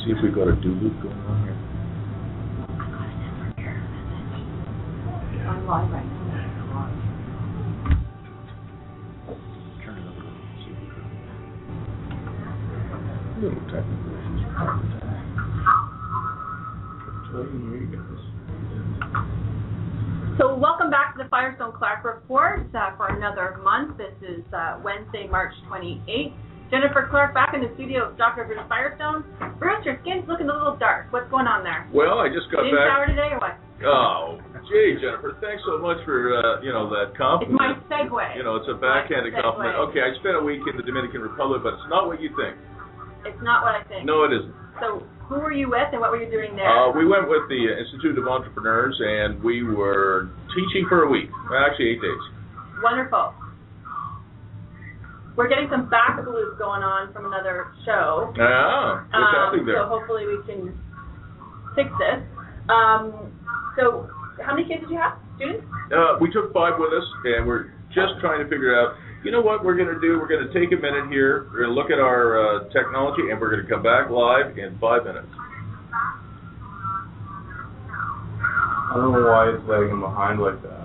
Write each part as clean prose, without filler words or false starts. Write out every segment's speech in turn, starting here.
see if we've got a do loop going on here. I'm live right now. Turn it up a little. See if we can. A little technical issues. There you guys. So welcome back to the Firestone Clark Report for another month. This is Wednesday, March 28th. Jennifer Clark back in the studio with Dr. Bruce Firestone. Bruce, your skin's looking a little dark. What's going on there? Well, I just got Didn't back. shower today or what? Oh, gee, Jennifer, thanks so much for, that compliment. It's my segue. It's a backhanded compliment. Okay, I spent a week in the Dominican Republic, but it's not what you think. It's not what I think. No, it isn't. So who were you with and what were you doing there? We went with the Institute of Entrepreneurs, and we were teaching for a week. Well, actually, 8 days. Wonderful. We're getting some back loop going on from another show. Ah, what's happening there? So hopefully we can fix this. So how many kids did you have, students? We took 5 with us, and we're just trying to figure out, what we're going to do. We're going to take a minute here. We're going to look at our technology, and we're going to come back live in 5 minutes. I don't know why it's lagging behind like that.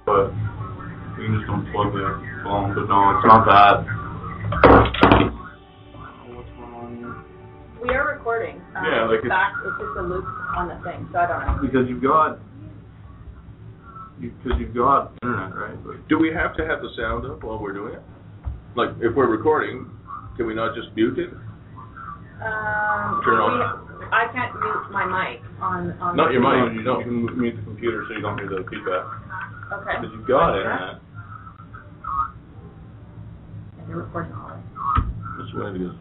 But you can just unplug the phone, but no, it's not that. What's going on here? We are recording. Yeah, like it's just a loop on the thing, so I don't know. Because you've got internet, right? But Do we have to have the sound up while we're doing it? Like, if we're recording, can we not just mute it? Turn on. I can't mute my mic on Not your mic. You No. can mute the computer so you don't hear the feedback. Okay. Because you've got internet. And you're recording all right. That's what it is.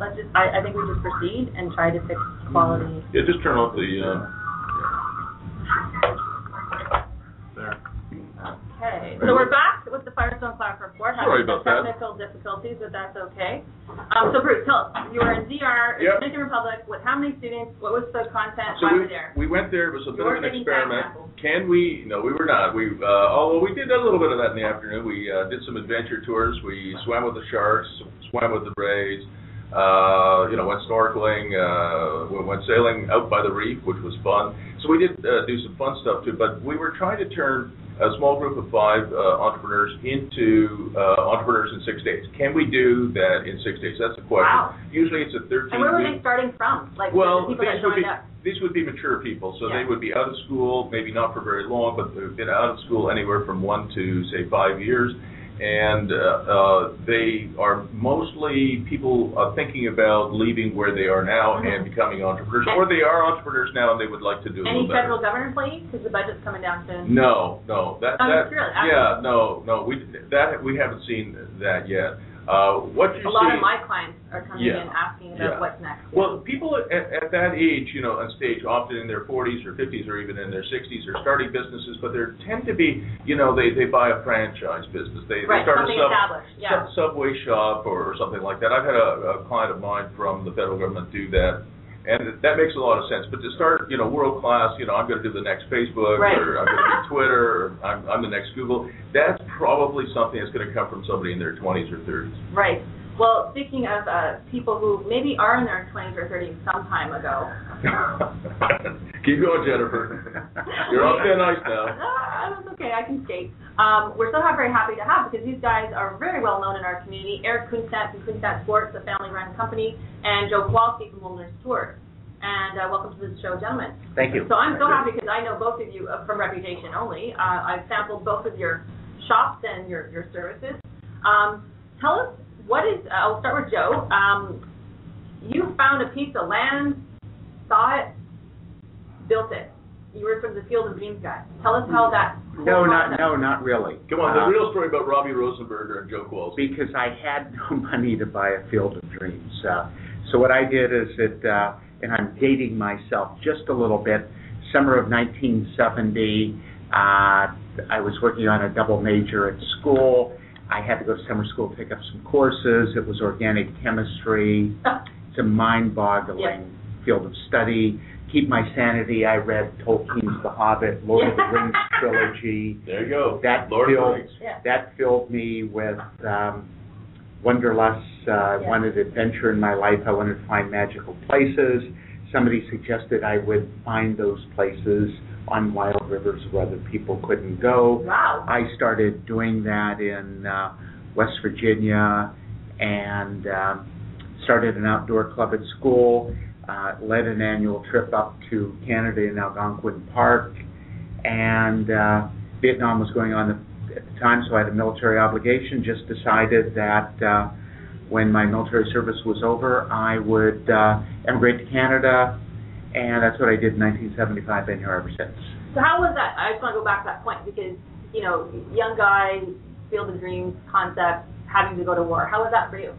Let's just. I think we just proceed and try to fix quality. Yeah, just turn off the. There. Okay. So we're back with the Firestone Clark Report. Sorry about that. Technical difficulties, but that's okay. So Bruce, tell us. You were in DR, Yep. Dominican Republic, with how many students? What was the content? So Why were you there? we went there. It was a bit of an taking experiment. time samples. Can we? No, we were not. Although we did a little bit of that in the afternoon. We did some adventure tours. We swam with the sharks, swam with the rays. Went snorkeling, went sailing out by the reef, which was fun. So we did do some fun stuff too, but we were trying to turn a small group of 5 entrepreneurs into entrepreneurs in 6 days. Can we do that in 6 days? That's the question. Wow. Usually it's a 13-week. And where were they starting from? Like Well, the people that joined up? these would be mature people, so Yeah. they would be out of school, maybe not for very long, but they've been out of school anywhere from 1 to, say, 5 years. And they are mostly people thinking about leaving where they are now and becoming entrepreneurs, or they are entrepreneurs now and they would like to do a Any little better. federal government employees? Because the budget's coming down soon. No. We haven't seen that yet. What you a lot see, of my clients are coming in asking about what's next. Well, people at that age, on stage, often in their 40s or 50s or even in their 60s, are starting businesses, but they tend to be, they buy a franchise business. They start a Subway shop or something like that. I've had a client of mine from the federal government do that. And that makes a lot of sense. But to start, world class, I'm going to do the next Facebook, or I'm going to do Twitter, or I'm the next Google, that's probably something that's going to come from somebody in their 20s or 30s. Right. Well, speaking of people who maybe are in their 20s or 30s some time ago. Keep going, Jennifer. You're on thin ice now. That's okay. I can skate. We're so very happy to have, because these guys are very well known in our community. Eric Kunstadt from Kunstadt Sports, a family-run company, and Joe Kowalski from Wilderness Tours. And welcome to the show, gentlemen. Thank you. So I'm so happy because I know both of you from reputation only. I've sampled both of your shops and your services. Tell us, I'll start with Joe. You found a piece of land, saw it, built it. You were from the Field of Dreams guy. Tell us how that. No, not really. Come on, the real story about Robbie Rosenberger and Joe Kowalski. Because I had no money to buy a Field of Dreams. So what I did is that, and I'm dating myself just a little bit, summer of 1970, I was working on a double major at school. I had to go to summer school to pick up some courses. It was organic chemistry. It's a mind-boggling field of study. Keep my sanity, I read Tolkien's The Hobbit, Lord of the Rings trilogy. There you go. That filled me with wanderlust. I wanted adventure in my life. I wanted to find magical places. Somebody suggested I would find those places on wild rivers where other people couldn't go. Wow. I started doing that in West Virginia and started an outdoor club at school. Led an annual trip up to Canada in Algonquin Park, and Vietnam was going on at the time, so I had a military obligation. Just decided that when my military service was over, I would emigrate to Canada, and that's what I did in 1975, been here ever since. So how was that? I just want to go back to that point because, you know, young guy, field of dreams, concept, having to go to war. How was that for you?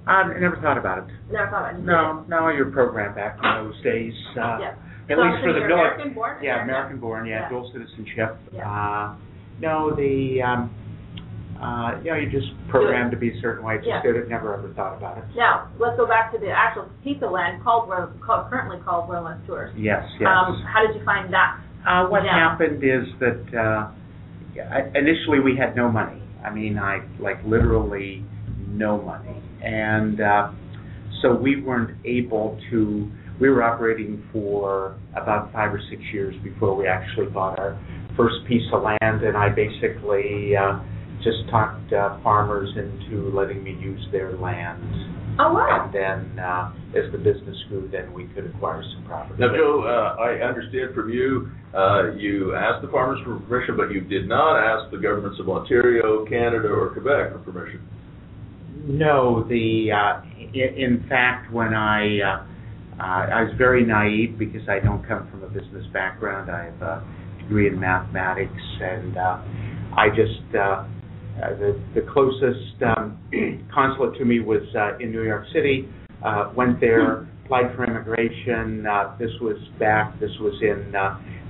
I never thought about it. Never thought about it. No, you're programmed back in those days. Yeah. At so least for the military. American born? Yeah, American born. Yeah, dual citizenship. Yeah. No, you're just programmed to be a certain way. Just did it. Never ever thought about it. Now let's go back to the actual piece of land currently called Wilderness Tours. Yes. How did you find that? What happened is that initially we had no money. I mean, literally no money. And so we weren't able to, we were operating for about 5 or 6 years before we actually bought our first piece of land, and I basically just talked farmers into letting me use their land. Oh, wow. And then as the business grew, then we could acquire some property. Now, Joe, I understand from you, you asked the farmers for permission, but you did not ask the governments of Ontario, Canada, or Quebec for permission. No, in fact, when I was very naive because I don't come from a business background. I have a degree in mathematics, and I just the closest consulate to me was in New York City. Went there, applied for immigration. This was in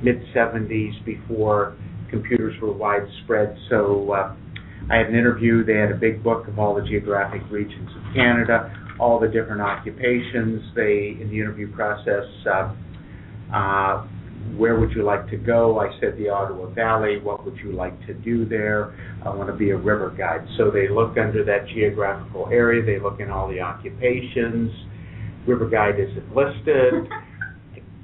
mid-'70s before computers were widespread. So I had an interview. They had a big book of all the geographic regions of Canada, all the different occupations. They, in the interview process, where would you like to go? I said the Ottawa Valley. What would you like to do there? I want to be a river guide. So they look under that geographical area. They look in all the occupations. River guide isn't listed.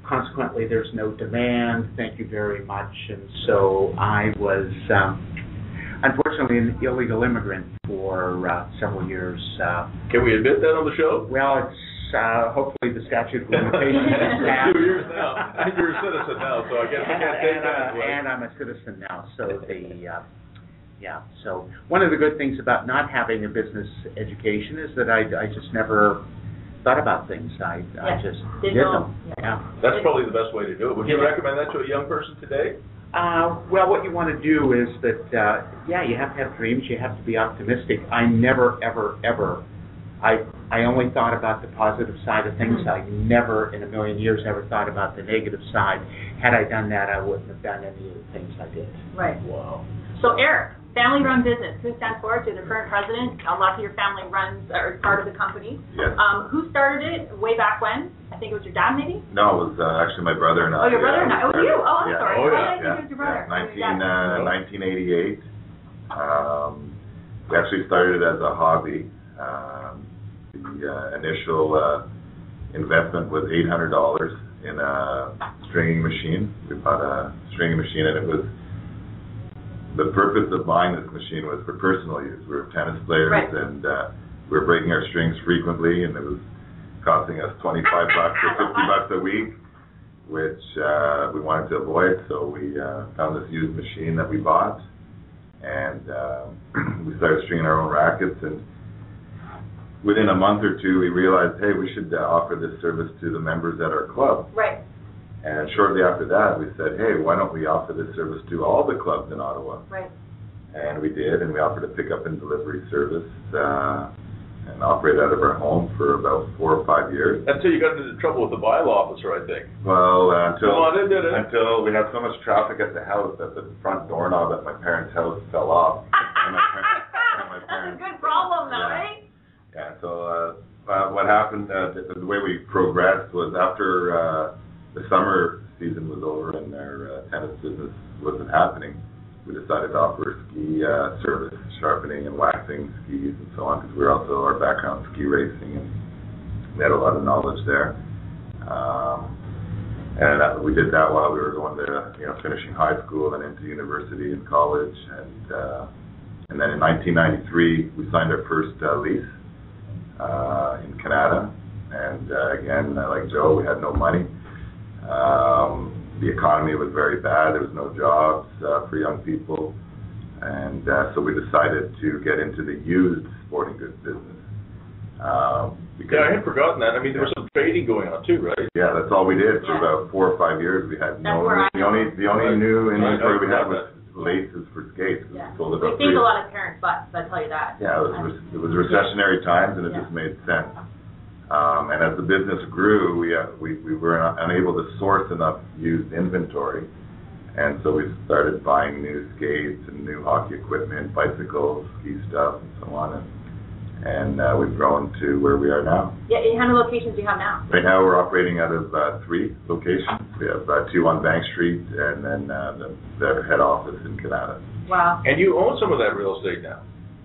Consequently, there's no demand. Thank you very much. And so I was, unfortunately, an illegal immigrant for several years. Can we admit that on the show? Well, it's hopefully the statute of limitations is passed. 2 years now. And you're a citizen now, so I guess we can't take that. And I'm a citizen now, so so one of the good things about not having a business education is that I just never thought about things. I just did them. Yeah. That's probably the best way to do it. Would you recommend that to a young person today? Well, what you want to do is that, you have to have dreams. You have to be optimistic. I never, ever, ever, I only thought about the positive side of things. I never in a million years ever thought about the negative side. Had I done that, I wouldn't have done any of the things I did. Right. Wow. So, Eric, family-run business. Who stands for it? You're the current president. A lot of your family runs or is part of the company. Yes. Who started it way back when? I think it was your dad, maybe? No, it was actually my brother and I. Oh, your brother and I. Oh, it was you? Oh, I'm sorry. Oh, yeah. I think it was your brother. 1988. We actually started as a hobby. The initial investment was $800 in a stringing machine. We bought a stringing machine, and it was the purpose of buying this machine was for personal use. We were tennis players, right. And we were breaking our strings frequently, and it was costing us $25 or $50 a week, which we wanted to avoid. So we found this used machine that we bought, and we started stringing our own rackets. And within a month or two, we realized, hey, we should offer this service to the members at our club. Right. And shortly after that, we said, hey, why don't we offer this service to all the clubs in Ottawa? Right. And we did, and we offered a pickup and delivery service and operated out of our home for about 4 or 5 years. Until you got into trouble with the bylaw officer, I think. Well, until we had so much traffic at the house that the front doorknob at my parents' house fell off. That's a good problem, though, right? Yeah, so what happened, the way we progressed was after the summer season was over and our tennis business wasn't happening, we decided to offer ski service, sharpening and waxing skis and so on, because we were also, our background ski racing, and we had a lot of knowledge there. And we did that while we were going to, finishing high school and into university and college. And then in 1993, we signed our first lease in Canada. And again, like Joe, we had no money. The economy was very bad. There was no jobs for young people. And so we decided to get into the used sporting goods business. I had forgotten that. I mean, there was some trading going on too, right? Yeah, that's all we did for about 4 or 5 years. We had the only new inventory we had was laces for skates. Yeah. We sold saved a lot of parents' butts, I'll tell you that. Yeah, it was recessionary times, and it just made sense. And as the business grew, we were unable to source enough used inventory, and so we started buying new skates and new hockey equipment, bicycles, ski stuff, and so on. And we've grown to where we are now. Yeah, how many locations do you have now? Right now we're operating out of 3 locations. We have 2 on Bank Street and then the head office in Canada. Wow. And you own some of that real estate now?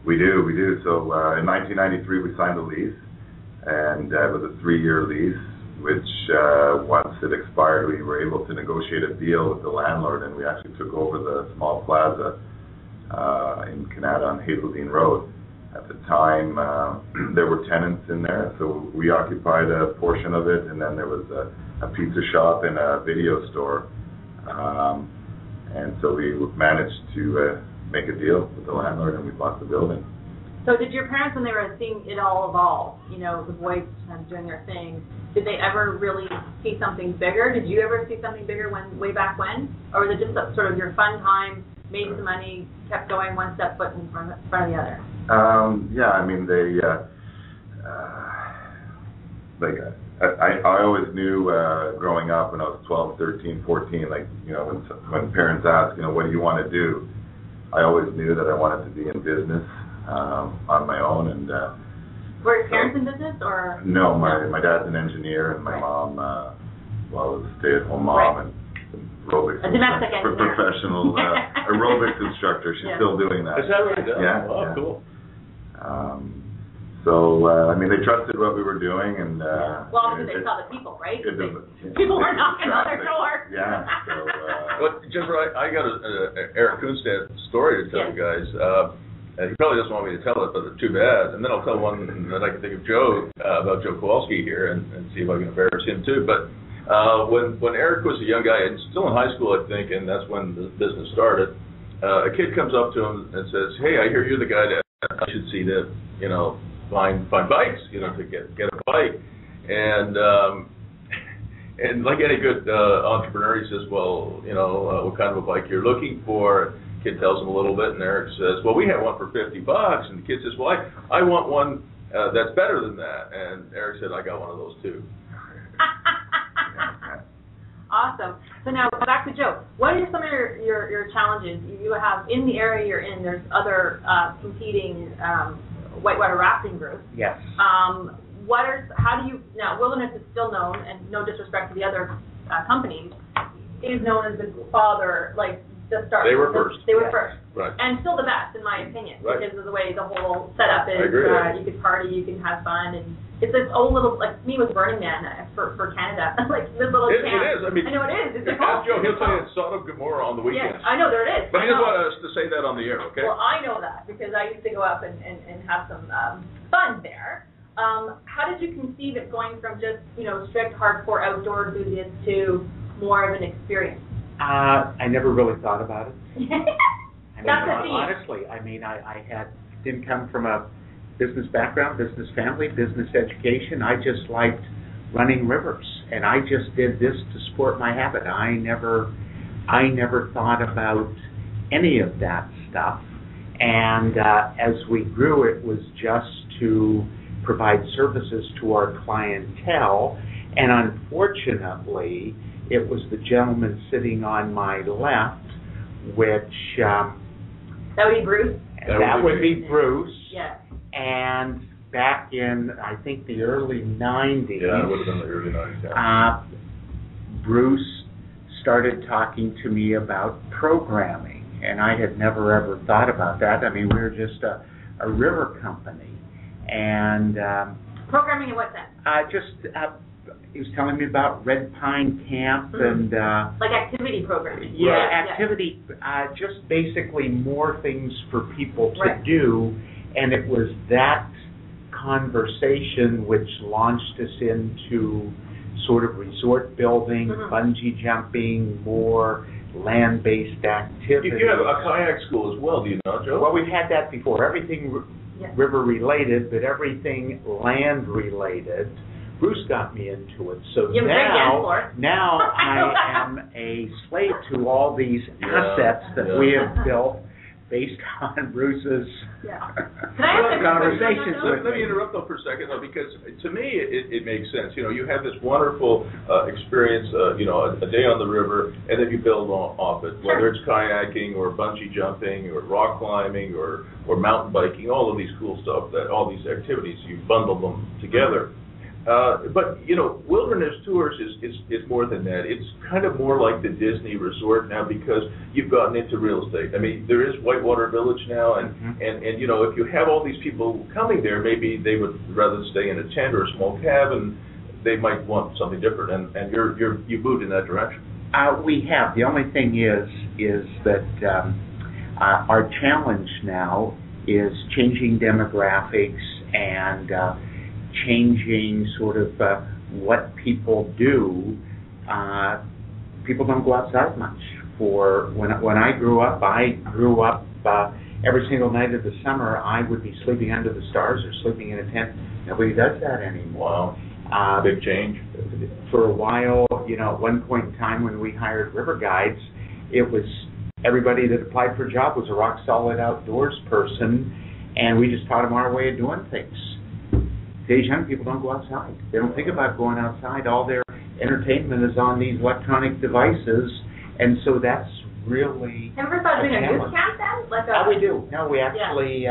We do. So in 1993 we signed a lease, and it was a 3-year lease, which once it expired we were able to negotiate a deal with the landlord, and we actually took over the small plaza in Canada on Hazeldean Road. At the time, there were tenants in there, so we occupied a portion of it, and then there was a pizza shop and a video store. And so we managed to make a deal with the landlord, and we bought the building. So did your parents, when they were seeing it all evolve, the boys kind of doing their thing, did they ever really see something bigger? Did you ever see something bigger way back when? Or was it just sort of your fun time, made some money, kept going one step foot in front of the other? Yeah, I mean, they, I always knew growing up when I was 12, 13, 14, when parents ask, what do you want to do? I always knew that I wanted to be in business on my own. And were your parents in business, or? No, my dad's an engineer, and my mom, was a stay-at-home mom, and aerobics instructor, professional aerobics instructor. She's still doing that. Is that right? Yeah. Oh, yeah. Cool. So I mean, they trusted what we were doing, and well, obviously they saw the people, right? People were knocking on their door. Yeah. So, but Jennifer, I got a Eric Kunstadt story to tell you guys. And he probably doesn't want me to tell it, but it's too bad. And then I'll tell one that I can think of about Joe Kowalski here, and see if I can embarrass him too. But when Eric was a young guy, and still in high school, I think, and that's when the business started, a kid comes up to him and says, "Hey, I hear you're the guy that I should see to, find bikes, to get a bike." And like any good entrepreneur, he says, "Well, what kind of a bike you're looking for?" Kid tells him a little bit, and Eric says, "Well, we have one for $50." And the kid says, "Well, I want one that's better than that." And Eric said, "I got one of those too." Awesome. So now back to Joe. What are some of your challenges you have in the area you're in? There's other competing whitewater rafting groups. Yes. Now Wilderness is still known, and no disrespect to the other companies, is known as the father, the start. They were first. They were first. Right. And still the best, in my opinion, right, because of the way the whole setup is. I agree. You can party, you can have fun, and it's this old little, me with Burning Man for Canada, this little camp. It is. I mean, I know it is. It's ask Joe, he'll tell you it's Sodom Gomorrah on the weekends. Yeah, I know there it is. But he doesn't want us to say that on the air, okay? Well, I know that because I used to go up and have some fun there. How did you conceive it going from just, strict hardcore outdoor enthusiast to more of an experience? I never really thought about it. Honestly, I didn't come from a business background, business family, business education. I just liked running rivers, and I just did this to support my habit. I never thought about any of that stuff. And as we grew, it was just to provide services to our clientele. And unfortunately, it was the gentleman sitting on my left, which... that would be Bruce? That would be Bruce. Yeah. And back in, I think, the early 90s. Yeah, it would have been the early 90s. Yeah. Bruce started talking to me about programming, and I had never ever thought about that. I mean, we were just a river company, and programming in what sense? He was telling me about Red Pine Camp and like activity programming. Yeah, activity. Just basically more things for people to do, and it was that conversation which launched us into sort of resort building, bungee jumping, more land-based activities. You have a kayak school as well, do you know, Joe? Well, we've had that before. Everything river-related, but everything land-related. Bruce got me into it. So now I am a slave to all these assets that we have built based on Bruce's conversations. Let me interrupt though for a second, though, because to me it makes sense. You know, you have this wonderful experience, a day on the river, and then you build off it, whether it's kayaking or bungee jumping or rock climbing or mountain biking, all of these cool stuff, all these activities, you bundle them together. But, wilderness tours is more than that. It's kind of more like the Disney resort now because you've gotten into real estate. I mean, there is Whitewater Village now, and if you have all these people coming there, maybe they would rather stay in a tent or a small cabin. They might want something different, and you moved in that direction. We have. The only thing is that our challenge now is changing demographics and changing sort of what people do. People don't go outside much. When I grew up every single night of the summer I would be sleeping under the stars or sleeping in a tent. Nobody does that anymore. Wow. Big change. For a while, at one point in time when we hired river guides, it was everybody that applied for a job was a rock solid outdoors person, and we just taught them our way of doing things. Today's young people don't go outside. They don't think about going outside. All their entertainment is on these electronic devices, and so that's really Have you ever thought of doing a youth camp then? We do. No, we actually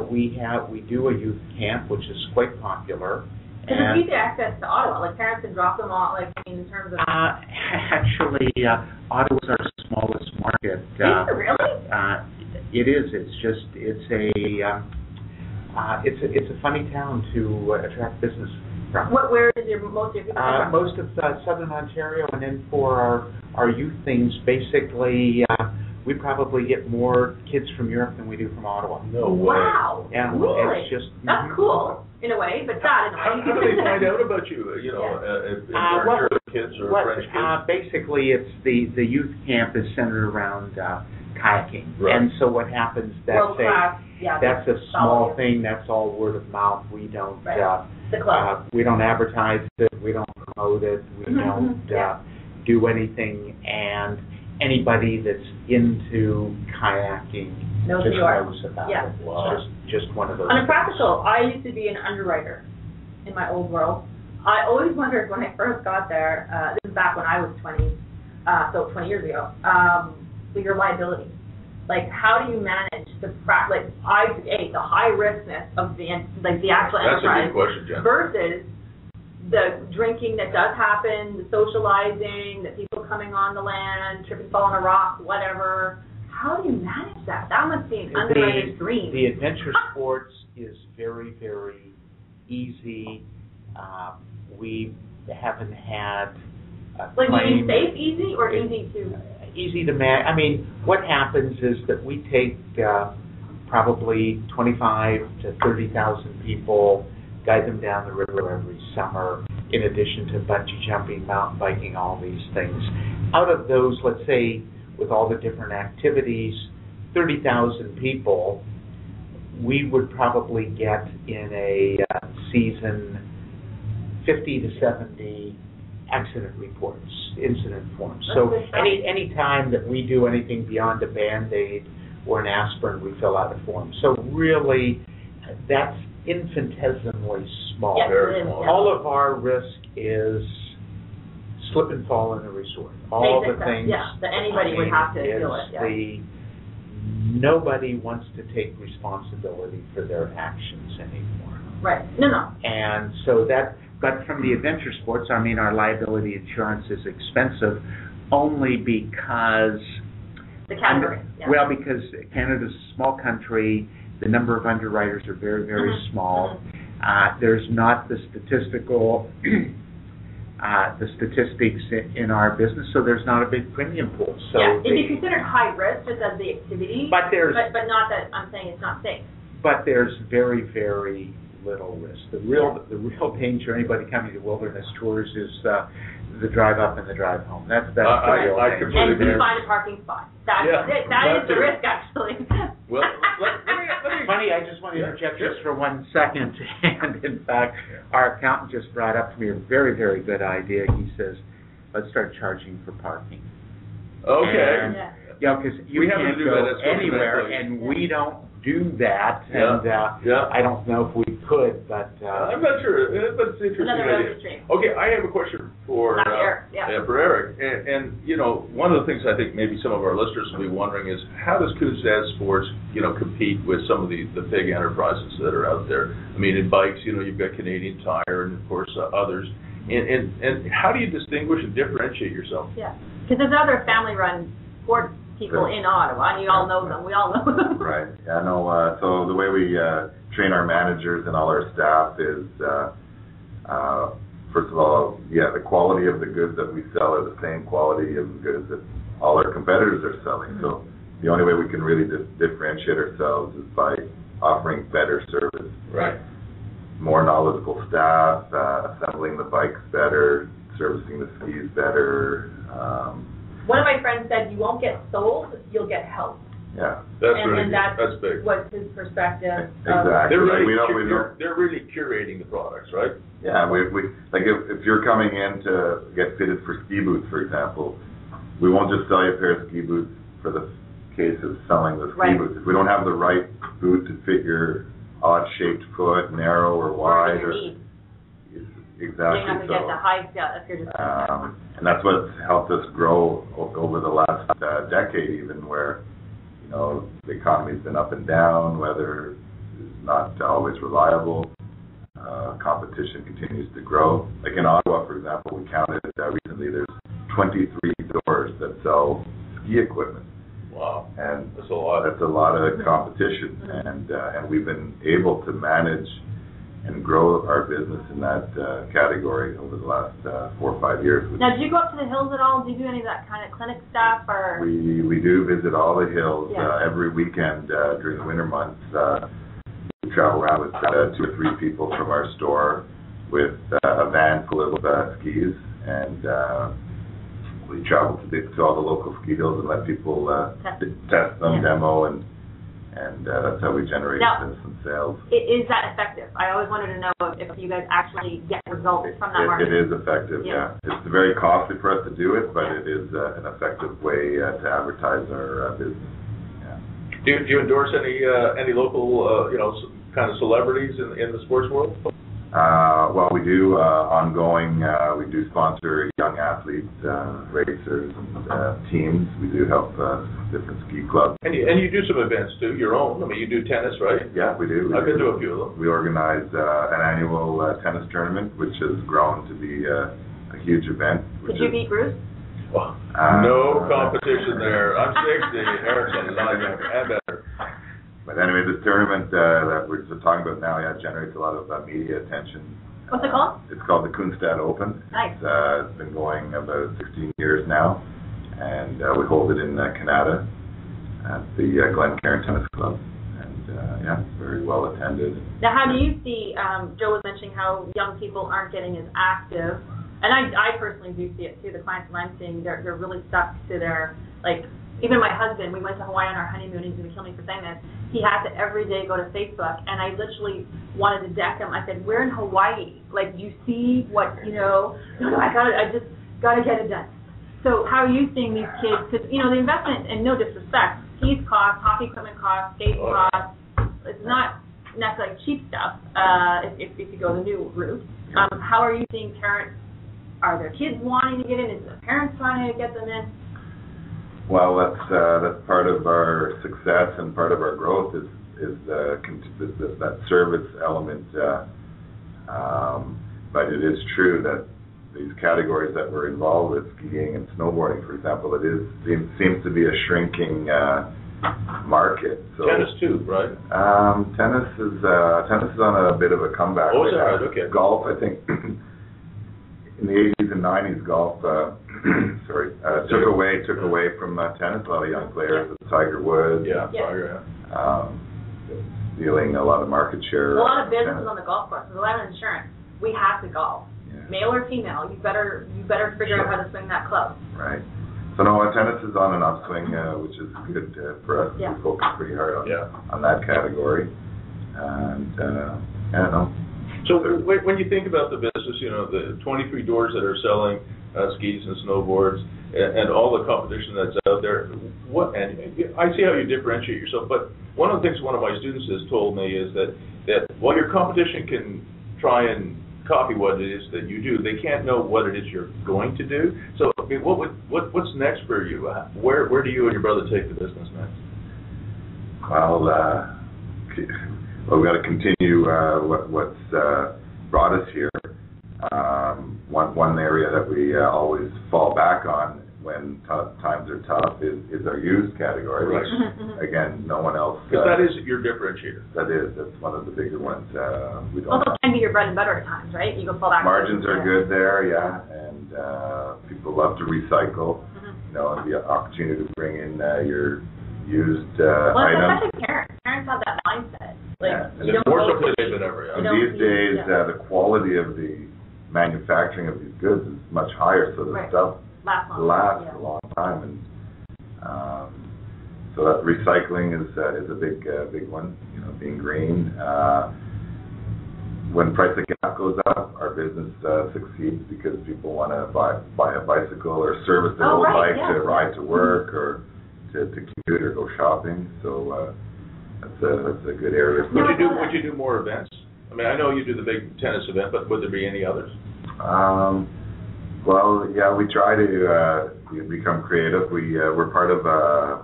we do a youth camp, which is quite popular. Because it's easy access to Ottawa. Like parents can drop them off. In terms of actually, Ottawa's our smallest market. Is it really? It is. It's a funny town to attract business from. Where is most of your people from? Most of southern Ontario, and then for our youth things, basically, we probably get more kids from Europe than we do from Ottawa. No way. Wow. Yeah, really? It's just that's cool in a way, but sad in a way. How do they find out about you? If they're kids or French kids? Basically, it's the youth camp is centered around kayaking, and so what happens? That's a small thing. That's all word of mouth. We don't we don't advertise it. We don't promote it. We don't do anything. And anybody that's into kayaking knows about it. Wow. It's just one of those. On a practical, I used to be an underwriter in my old world. I always wondered when I first got there. This is back when I was 20, so 20 years ago. Your liability. Like, how do you manage the high riskness of the actual enterprise? That's a good question, Jen. Versus the drinking that does happen, the socializing, the people coming on the land, trip and fall on a rock, whatever. How do you manage that? That must be an underwriter's dream. The adventure sports is very, very easy. We haven't had a claim. Like, you mean safe, easy, or easy to? Easy to manage. I mean, what happens is that we take probably 25 to 30,000 people, guide them down the river every summer, in addition to bungee jumping, mountain biking, all these things. Out of those, let's say, with all the different activities, 30,000 people, we would probably get in a season 50 to 70 accident reports, incident forms. So any time that we do anything beyond a Band-Aid or an aspirin, we fill out a form. So really, that's infinitesimally small. Yes, very small. All of our risk is slip and fall in a resort. All the things that anybody would have to deal with. Nobody wants to take responsibility for their actions anymore. Right. No. And so but from the adventure sports, I mean, our liability insurance is expensive only because... The category. Well, because Canada's a small country, the number of underwriters are very, very small. There's not the statistics in our business, so there's not a big premium pool. So it'd be considered high risk just as the activity, but not that I'm saying it's not safe. But there's very, very little risk. The real danger anybody coming to wilderness tours is the drive up and the drive home. That's the real danger. And you find a parking spot. That is the risk, actually. Well, let me. Funny, I just want to interject just for 1 second. And in fact, our accountant just brought up to me a very, very good idea. He says, let's start charging for parking. Okay. Because you can't go anywhere, and we don't do that, and I don't know if we could, but... I'm not sure, but it's an interesting idea. Okay, I have a question for Eric, and you know, one of the things I think maybe some of our listeners will be wondering is, how does Kunstadt Sports, compete with some of the big enterprises that are out there? I mean, in bikes, you've got Canadian Tire and, of course, others, and how do you distinguish and differentiate yourself? Yeah, because there's other family-run sports people in Ottawa, and you all know them. We all know them. Right. Yeah, no, so the way we train our managers and all our staff is, first of all, the quality of the goods that we sell are the same quality of goods that all our competitors are selling. So the only way we can really differentiate ourselves is by offering better service. Right. More knowledgeable staff, assembling the bikes better, servicing the skis better. One of my friends said, you won't get sold, you'll get help. Yeah. That's big. What's his perspective. Exactly. They're really curating the products, right? Yeah, we like if you're coming in to get fitted for ski boots, for example, we won't just sell you a pair of ski boots for the case of selling the ski boots. If we don't have the right boot to fit your odd-shaped foot, narrow or wide, exactly. You have to get the height if you're just and that's what's helped us grow over the last decade, even where the economy's been up and down, weather is not always reliable, competition continues to grow. Like in Ottawa, for example, we counted recently, there's 23 stores that sell ski equipment. Wow, and that's a lot. That's a lot of competition, and we've been able to manage and grow our business in that category over the last 4 or 5 years. Now, do you go up to the hills at all? Do you do any of that kind of clinic stuff? Or we do visit all the hills every weekend during the winter months. We travel around with 2 or 3 people from our store with a van full of skis, and we travel to all the local ski hills and let people test them, demo, and that's how we generate some sales. Is that effective? I always wanted to know if you guys actually get results from that market. It is effective, yeah. It's very costly for us to do it, but it is an effective way to advertise our business. Yeah. Do you endorse any local, kind of celebrities in the sports world? Well, we do ongoing. We do sponsor young athletes, racers, and teams. We do help different ski clubs. And you do some events too, your own. I mean, you do tennis, right? Yeah, we do. I've been to a few of them. We organize an annual tennis tournament, which has grown to be a huge event. Did you beat Bruce? Well, no competition there. I'm 60. Eric's a lot younger and better. But anyway, this tournament that we're just talking about now, generates a lot of media attention. What's it called? It's called the Kunstadt Open. Nice. It's been going about 16 years now, and we hold it in Canada at the Glencairn Tennis Club. And it's very well attended. Now, how do you see, Joe was mentioning how young people aren't getting as active, and I personally do see it too. The clients that I'm seeing, they're really stuck to their, even my husband, we went to Hawaii on our honeymoon. He's going to kill me for saying this. He had to every day go to Facebook, and I literally wanted to deck him. I said, "We're in Hawaii. You see what, No, I just got to get it done." So how are you seeing these kids? Because, the investment, and no disrespect, skis cost, hockey equipment cost, skates cost. It's not necessarily cheap stuff if you go the new route. How are you seeing parents? Are their kids wanting to get in? Is the parents trying to get them in? Well, that's part of our success and part of our growth is that service element. But it is true that these categories that we're involved with, skiing and snowboarding, for example, seems to be a shrinking market. So, tennis too, right? Tennis is on a bit of a comeback. Oh, is that right? Okay. Golf, I think, in the 80s and 90s, golf took away from tennis. A lot of young players, Tiger Woods. Yeah, Tiger. Stealing a lot of market share. A lot of business on the golf course. There's a lot of insurance. We have to golf. Yeah. Male or female, you better figure out how to swing that club. Right. So no, tennis is on an upswing, which is good for us. Yeah. We focus pretty hard on that category. And I don't know. So when you think about the business, the 23 doors that are selling skis and snowboards and all the competition that's out there, and I see how you differentiate yourself, but one of the things one of my students has told me is that while your competition can try and copy what it is that you do, they can't know what it is you're going to do. So I mean, what's next for you? Where do you and your brother take the business next? Well, we've got to continue what's brought us here. One area that we always fall back on when times are tough is our used category. Right. Again, no one else. Because that is your differentiator. That's one of the bigger ones. We don't. Also, can be your bread and butter at times, right? You can fall back. Margins are good there, yeah, and people love to recycle. And the opportunity to bring in your used items. Especially parents. Parents have that mindset. And it's more so today than ever. And these days, the quality of the manufacturing of these goods is much higher, so the stuff lasts a long time, and so that recycling is a big one. Being green. When price of gas goes up, our business succeeds because people want to buy a bicycle or service their old bike to ride to work or to commute or go shopping. So that's a good area. Would you do more events? I mean, I know you do the big tennis event, but would there be any others? Well, yeah, we try to become creative. We're part of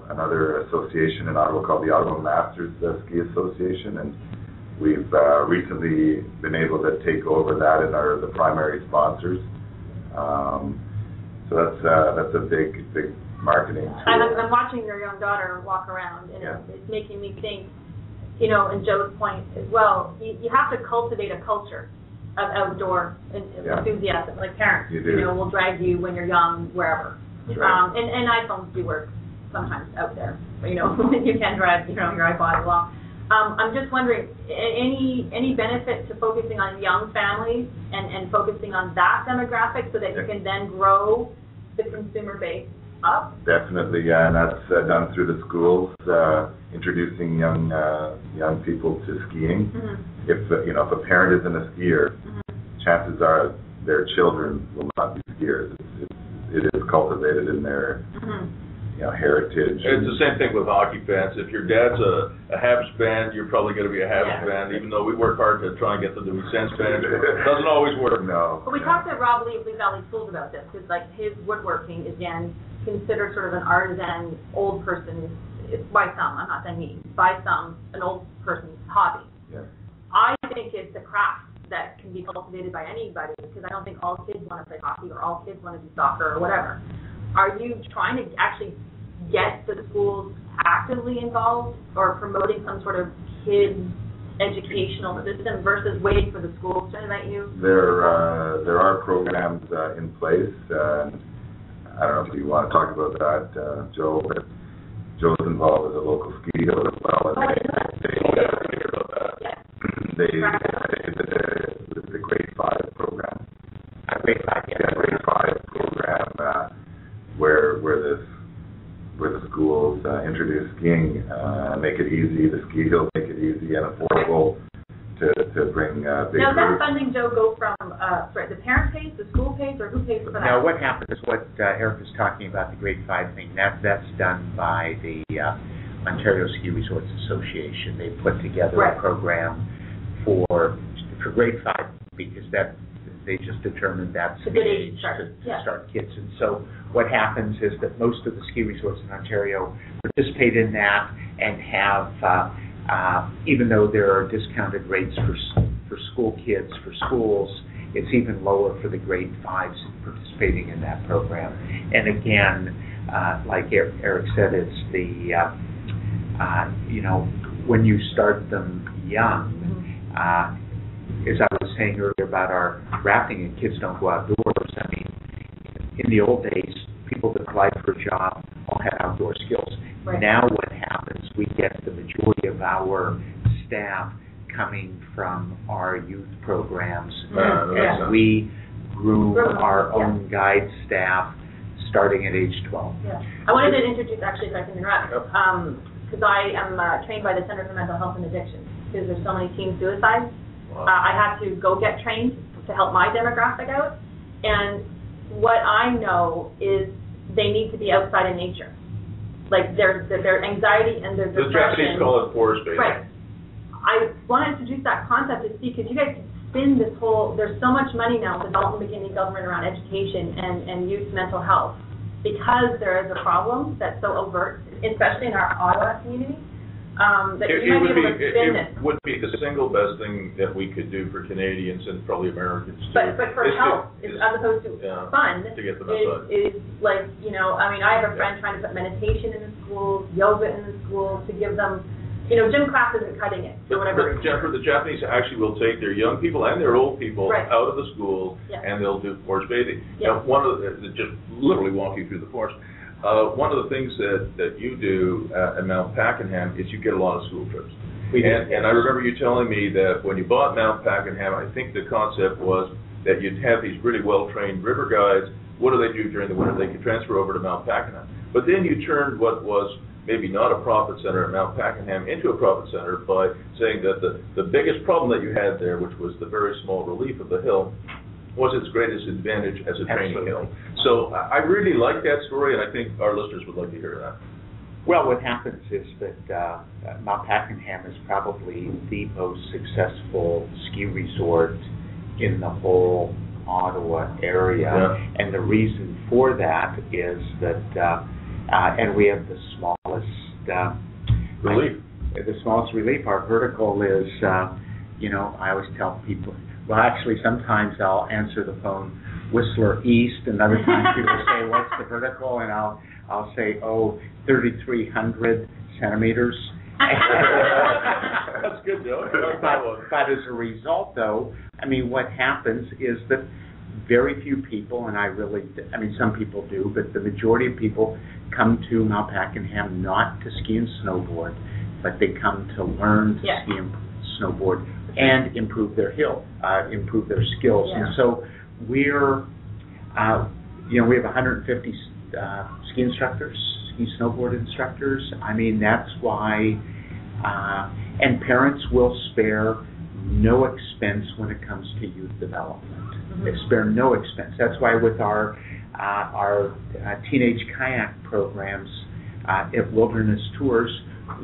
another association in Ottawa called the Ottawa Masters Ski Association, and we've recently been able to take over that and are the primary sponsors. So that's a big marketing tool. I'm watching your young daughter walk around, and it's making me think, and Joe's point as well, you have to cultivate a culture of outdoor enthusiasm, like parents. You do. Will drag you when you're young, wherever. Right. And iPhones do work sometimes out there. You can drag, your iPod along. I'm just wondering, any benefit to focusing on young families and focusing on that demographic so that you can then grow the consumer base up? Definitely, yeah, and that's done through the schools, introducing young people to skiing. If if a parent isn't a skier, chances are their children will not be skiers. It is cultivated in their heritage. It's the same thing with hockey fans. If your dad's a Habs fan, you're probably going to be a Habs fan, even though we work hard to try and get them to be Sens fans. It doesn't always work. No. But we talked to Rob Lee of Lee Valley Schools about this, because his woodworking is again considered sort of an artisan, old person, by some, I'm not saying me, by some, an old person's hobby. Yeah. I think it's a craft that can be cultivated by anybody, because I don't think all kids want to play hockey or all kids want to do soccer or whatever. Are you trying to actually get the schools actively involved or promoting some sort of kids educational system versus waiting for the schools to invite you? There are programs in place. I don't know if you want to talk about that, Joe, but Joe's involved with a local ski hill as well. And they the grade 5 program. Grade 5, yeah. Yeah, grade 5 program where the schools introduce skiing, make it easy, the ski hills make it easy and affordable to bring big Now, does that funding, Joe, go from, the parent pays, the school pays, or who pays for that? Now, what happens is what Eric was talking about, the grade 5 thing, that's done by the Ontario Ski Resorts Association. They put together a program for grade 5 because they just determined that's the age to start kids. And so what happens is that most of the ski resorts in Ontario participate in that and have even though there are discounted rates for school kids, for schools, it's even lower for the grade 5s participating in that program. And again, like Eric said, it's the, when you start them young, as I was saying earlier about our rafting and kids don't go outdoors, I mean, in the old days, people that applied for a job all had outdoor skills. Right. Now what happens, we get the majority of our staff coming from our youth programs. And we groom our own guide staff starting at age 12. Yeah. I wanted to introduce, actually, if I can interrupt, because I am trained by the Center for Mental Health and Addiction, because there's so many teen suicides. Wow. I had to go get trained to help my demographic out, and what I know is they need to be outside in nature. Like their anxiety and their depression. The Japanese call it forest bathing. Right. I want to introduce that concept to see, because you guys can spin this whole, there's so much money now with Dalton McKinney government around education and youth mental health, because there is a problem that's so overt, especially in our Ottawa community. That you might be able to spin this. It would be the single best thing that we could do for Canadians and probably Americans too. But for health, as opposed to fun, to get them outside. Is like, I mean, I have a friend trying to put meditation in the schools, yoga in the schools, to give them, gym class isn't cutting it, or whatever. Jennifer, the Japanese actually will take their young people and their old people out of the schools, and they'll do forest bathing. Now, one of just literally walk you through the forest. One of the things that you do at Mount Pakenham is you get a lot of school trips. And I remember you telling me that when you bought Mount Pakenham, I think the concept was that you'd have these really well-trained river guides. What do they do during the winter? They could transfer over to Mount Pakenham. But then you turned what was maybe not a profit center at Mount Pakenham into a profit center by saying that the biggest problem that you had there, which was the very small relief of the hill, was its greatest advantage as a training hill. So I really like that story, and I think our listeners would like to hear that. Well, what happens is that Mount Pakenham is probably the most successful ski resort in the whole Ottawa area, and the reason for that is that, and we have the smallest relief. The smallest relief. Our vertical is, I always tell people. Well, actually, sometimes I'll answer the phone, Whistler East, and other times people say, what's the vertical? And I'll say, 3,300 centimeters. That's good, Joe. But as a result, though, I mean, what happens is that very few people, and some people do, but the majority of people come to Mount Pakenham not to ski and snowboard, but they come to learn to ski and snowboard and improve their improve their skills. And so we're, we have 150 ski instructors, ski snowboard instructors. I mean, that's why, and parents will spare no expense when it comes to youth development. They spare no expense. That's why with our teenage kayak programs at Wilderness Tours,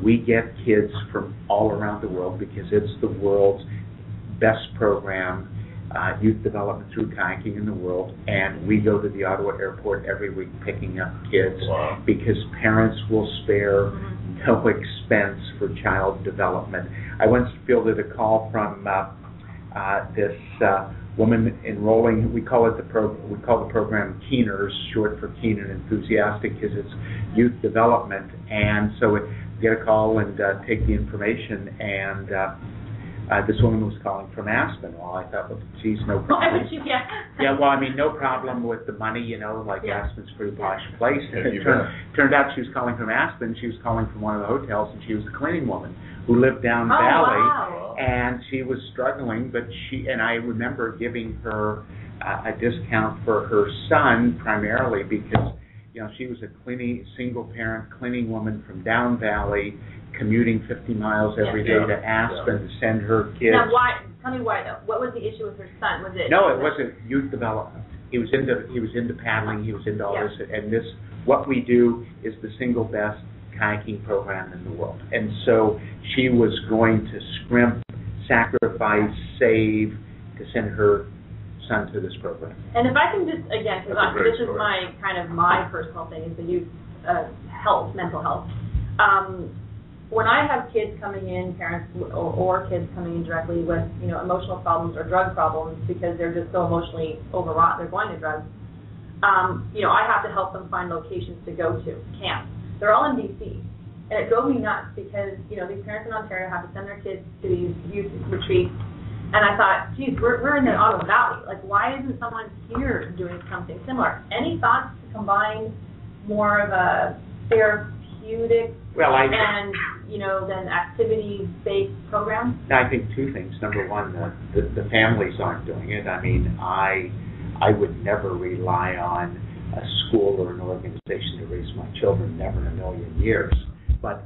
we get kids from all around the world because it's the world's best program, youth development through kayaking in the world, and we go to the Ottawa airport every week picking up kids because parents will spare no expense for child development. I once fielded a call from this woman enrolling. We call the program Keeners, short for Keen and Enthusiastic, because it's youth development. And so get a call and take the information, and this woman was calling from Aspen. Well, I thought, well, geez, no problem. Yeah, well, I mean, no problem with the money, Aspen's a pretty posh place. And it turned out she was calling from Aspen. She was calling from one of the hotels, and she was a cleaning woman who lived down valley, and she was struggling, but I remember giving her a discount for her son, primarily because she was a single-parent cleaning woman from down valley, commuting 50 miles every day to Aspen to send her kids. Now, tell me why, though. What was the issue with her son? Was it? No, it wasn't youth development. He was into paddling. He was into all this, and what we do is the single best kayaking program in the world. And so she was going to scrimp, sacrifice, save to send her son to this program. And if I can just, again, because this is my my personal thing, is the youth health, mental health. when I have kids coming in, parents or kids coming in directly with, emotional problems or drug problems because they're just so emotionally overwrought, they're going to drugs, I have to help them find locations to go to, camps. They're all in BC. And it drove me nuts because, these parents in Ontario have to send their kids to these youth retreats. And I thought, geez, we're in the Ottawa Valley. Like, why isn't someone here doing something similar? Any thoughts to combine more of a therapeutic then activity-based program? I think two things. Number one, the families aren't doing it. I mean, I would never rely on a school or an organization to raise my children, never in a million years. But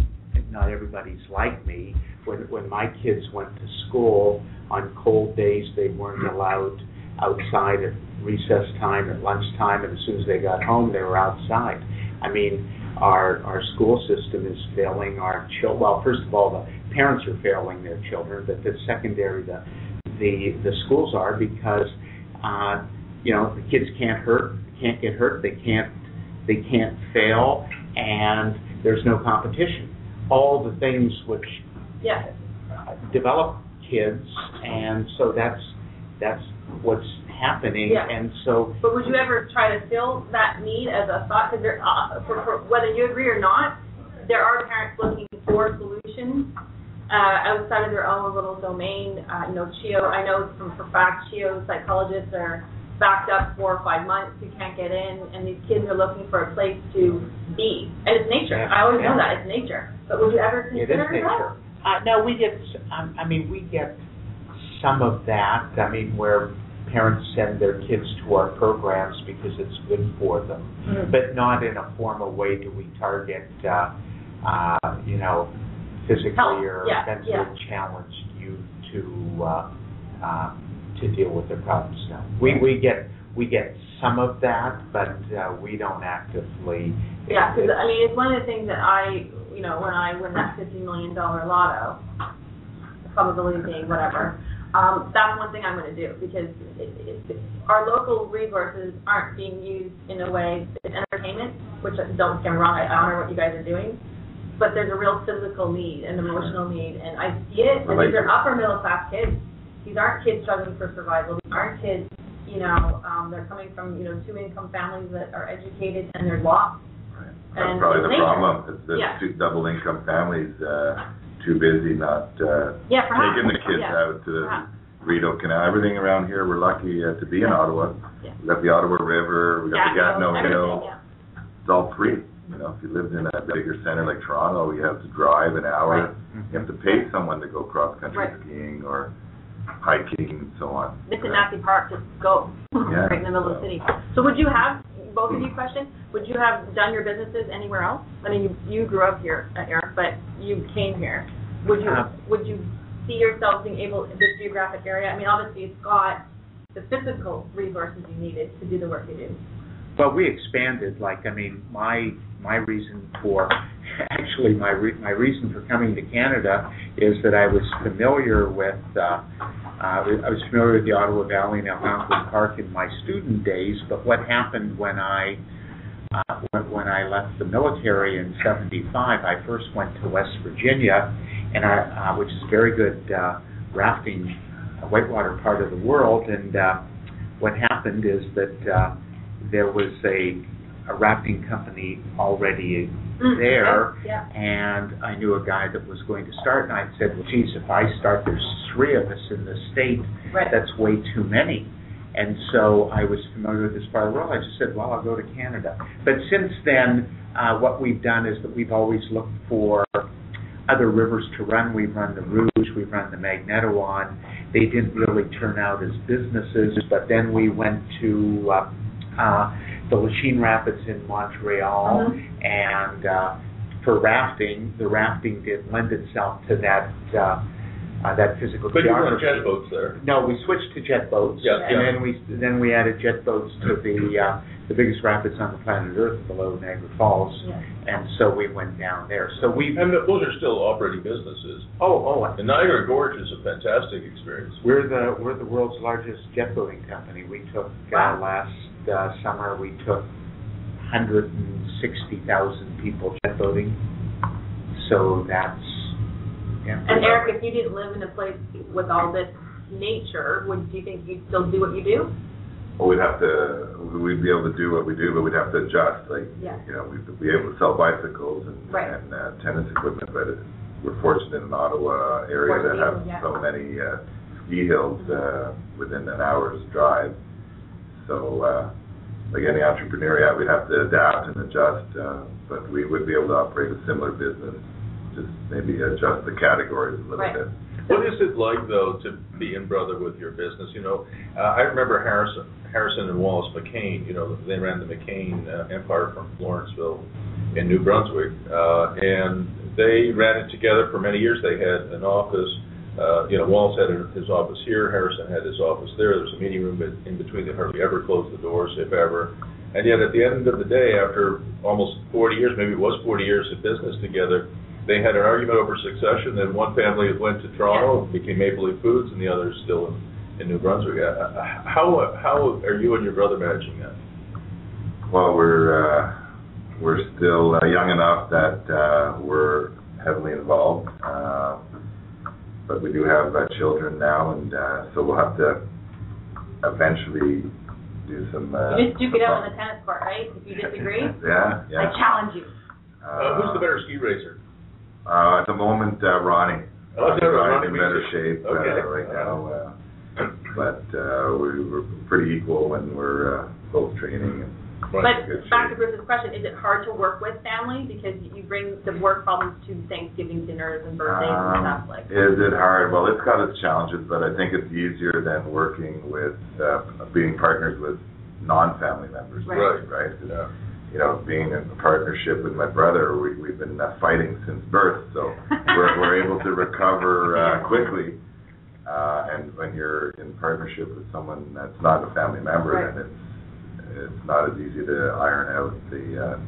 not everybody's like me. When my kids went to school, on cold days they weren't allowed outside at recess time or lunchtime, and as soon as they got home, they were outside. I mean, our school system is failing our children. Well, first of all, the parents are failing their children, but the secondary, the schools are, because the kids can't get hurt, they can't fail, and there's no competition. All the things which develop kids, and so that's what's happening. Yeah. And so. But would you ever try to fill that need as a thought? Because for whether you agree or not, there are parents looking for solutions outside of their own little domain. CHEO. I know for fact CHEO psychologists are backed up 4 or 5 months. You can't get in, and these kids are looking for a place to be. And it's nature. I always know that it's nature. But would you ever consider that? No, we get. We get some of that. I mean, where parents send their kids to our programs because it's good for them, but not in a formal way do we target, physically or mentally challenged youth to deal with their problems. No, we get some of that, but we don't actively. Yeah, because it's one of the things that when I win that $50 million lotto, the probability being whatever. That's one thing I'm going to do, because our local resources aren't being used in a way. It's entertainment, which, don't get me wrong, I honor what you guys are doing, but there's a real physical need and emotional need, and I see it. And these are upper middle class kids. These aren't kids struggling for survival. These aren't kids, they're coming from 2-income families that are educated and they're lost. Right. That's probably the problem. It's the two double-income families. Too busy not taking the kids out to the Rideau Canal. Everything around here, we're lucky to be in Ottawa. Yeah. We've got the Ottawa River, we've got the Gatineau Hill. Yeah. It's all free. If you lived in a bigger center like Toronto, you have to drive an hour. Right. You have to pay someone to go cross-country skiing or hiking and so on. Mississippi Park, just go right in the middle of the city. So would you have, both of you question, would you have done your businesses anywhere else? I mean, you grew up here, Eric, but you came here. Would you see yourself being able in this geographic area? I mean, obviously it's got the physical resources you needed to do the work you do. Well, we expanded. My reason for my reason for coming to Canada is that I was familiar with the Ottawa Valley and Algonquin Park in my student days. But what happened when I left the military in '75? I first went to West Virginia, and which is a very good rafting, whitewater part of the world. And what happened is that there was a rafting company already there, and I knew a guy that was going to start, and I said, well, geez, if I start, there's 3 of us in the state, that's way too many. And so I was familiar with this part of the world. I just said, well, I'll go to Canada. But since then, what we've done is that we've always looked for other rivers to run. We've run the Rouge, we've run the Magnetawan. They didn't really turn out as businesses, but then we went to the Lachine Rapids in Montreal, and for rafting, the rafting did lend itself to that physical But geography. you were on jet boats there. No, we switched to jet boats, and then we added jet boats to the biggest rapids on the planet Earth below Niagara Falls, and so we went down there. So and those are still operating businesses. And Niagara Gorge is a fantastic experience. We're the world's largest jet boating company. We took last summer we took 160,000 people jet boating. So that's And Eric, if you didn't live in a place with all this nature, do you think you'd still do what you do? Well, we'd be able to do what we do, but we'd have to adjust. We'd be able to sell bicycles and tennis equipment, but we're fortunate in Ottawa area that have so many ski hills within an hour's drive. So, like any entrepreneur, we'd have to adapt and adjust, but we would be able to operate a similar business, just maybe adjust the categories a little bit. What is it like, though, to be in brother with your business? I remember Harrison and Wallace McCain. They ran the McCain Empire from Lawrenceville in New Brunswick, and they ran it together for many years. They had an office. Wallace had his office here. Harrison had his office there. There was a meeting room in between. They hardly ever closed the doors, if ever. And yet, at the end of the day, after almost 40 years, maybe it was 40 years of business together, they had an argument over succession. Then one family went to Toronto, became Maple Leaf Foods, and the other is still in New Brunswick. How are you and your brother managing that? Well, we're still young enough that we're heavily involved, but we do have children now, and so we'll have to eventually do some. You just duke it out on the tennis court, right? If you disagree, yeah. I challenge you. Who's the better ski racer? At the moment, Ronnie. Ronnie's in better shape right Yeah. now. But we're pretty equal when we're both training. But back to Bruce's question, is it hard to work with family because you bring the work problems to Thanksgiving dinners and birthdays and stuff like that? Is it hard? Well, it's got its challenges, but I think it's easier than working with, being partners with non-family members. Right? Being in a partnership with my brother, we've been fighting since birth, so we're able to recover quickly. And when you're in partnership with someone that's not a family member, then it's not as easy to iron out the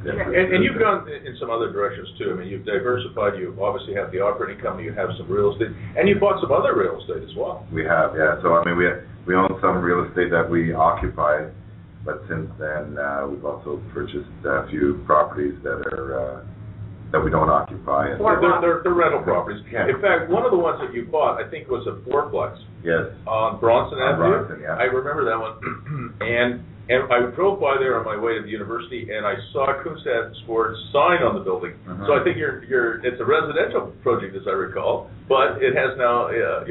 differences. And you've gone in some other directions too. I mean, you've diversified. You obviously have the operating company. You have some real estate, and you bought some other real estate as well. We have, So I mean, we own some real estate that we occupy. But since then, we've also purchased a few properties that we don't occupy. They're rental properties. Yeah. In fact, one of the ones that you bought, I think, was a fourplex. Yes. On Bronson Avenue. Bronson, yeah. I remember that one. And I drove by there on my way to the university, and I saw Kunstadt Sports sign on the building. So I think it's a residential project, as I recall, but it has now a